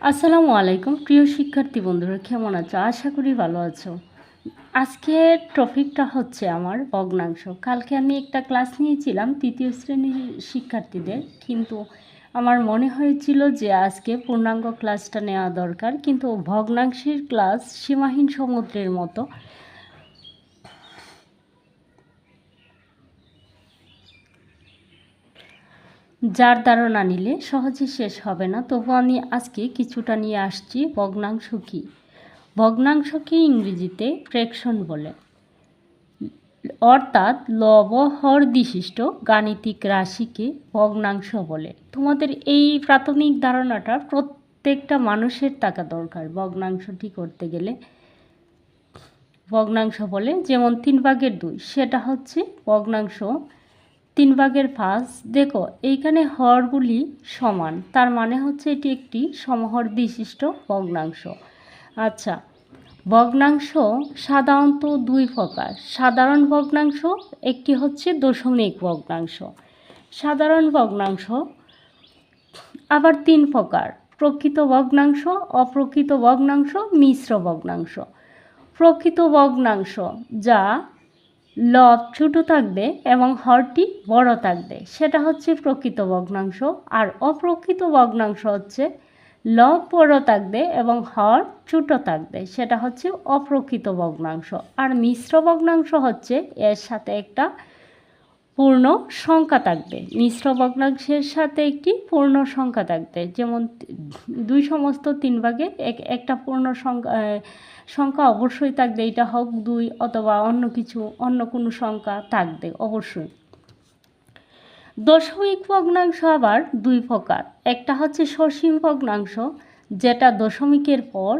আসসালামু আলাইকুম প্রিয় শিক্ষার্থী বন্ধুরা, কেমন আছো? আশা করি ভালো আছো। আজকের টপিকটা হচ্ছে আমার ভগ্নাংশ। কালকে আমি একটা ক্লাস নিয়েছিলাম তৃতীয় শ্রেণীর শিক্ষার্থীদের, কিন্তু আমার মনে হয়েছিল যে আজকে পূর্ণাঙ্গ ক্লাসটা নেওয়া দরকার, কিন্তু ভগ্নাংশের ক্লাস সীমাহীন সমুদ্রের মতো। যার দ্বারা না নিলে সহজে শেষ হবে না। তবু আমি আজকে কিছুটা নিয়ে আসছি। ভগ্নাংশ কী? ভগ্নাংশকে ইংরেজিতে ফ্র্যাকশন বলে, অর্থাৎ লব হর বিশিষ্ট গাণিতিক রাশিকে ভগ্নাংশ বলে। তোমাদের এই প্রাথমিক ধারণাটা প্রত্যেকটা মানুষের থাকা দরকার। ভগ্নাংশটি করতে গেলে ভগ্নাংশ বলে, যেমন 3/2 সেটা হচ্ছে ভগ্নাংশ। 3/5 দেখো এইখানে হরগুলি সমান, তার মানে হচ্ছে এটি একটি সমহর বিশিষ্ট ভগ্নাংশ। আচ্ছা, ভগ্নাংশ সাধারণত দুই প্রকার। সাধারণ ভগ্নাংশ, একটি হচ্ছে দশমিক ভগ্নাংশ। সাধারণ ভগ্নাংশ আবার তিন প্রকার: প্রকৃত ভগ্নাংশ, অপ্রকৃত ভগ্নাংশ, মিশ্র ভগ্নাংশ। প্রকৃত ভগ্নাংশ যা লব ছোট থাকবে এবং হরটি বড় থাকবে, সেটা হচ্ছে প্রকৃত ভগ্নাংশ। আর অপ্রকৃত ভগ্নাংশ হচ্ছে লব বড় থাকবে এবং হর ছোট থাকবে, সেটা হচ্ছে অপ্রকৃত ভগ্নাংশ। আর মিশ্র ভগ্নাংশ হচ্ছে এর সাথে একটা পূর্ণ সংখ্যা থাকবে। মিশ্র ভগ্নাংশের সাথে একটি পূর্ণ সংখ্যা থাকবে, যেমন দুই সমস্ত 3/এর একটা পূর্ণ সংখ্যা অবশ্যই থাকবে। এটা হোক 2 অথবা অন্য কোনো সংখ্যা থাকবে অবশ্যই। দশমিক ভগ্নাংশ আবার দুই প্রকার। একটা হচ্ছে সসীম ভগ্নাংশ, যেটা দশমিকের পর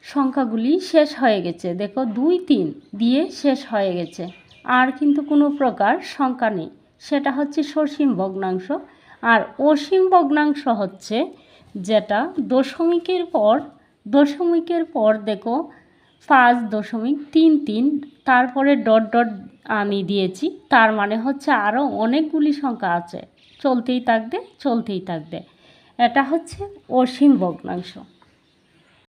সংখ্যাগুলি শেষ হয়ে গেছে, দেখো 2, 3 দিয়ে শেষ হয়ে গেছে, আর কিন্তু কোনো প্রকার সংখ্যা নেই, সেটা হচ্ছে সসীম ভগ্নাংশ। আর অসীম ভগ্নাংশ হচ্ছে যেটা দশমিকের পর দেখো 5.33, তারপরে ডট ডট আমি দিয়েছি, তার মানে হচ্ছে আরও অনেকগুলি সংখ্যা আছে, চলতেই থাকবে। এটা হচ্ছে অসীম ভগ্নাংশ।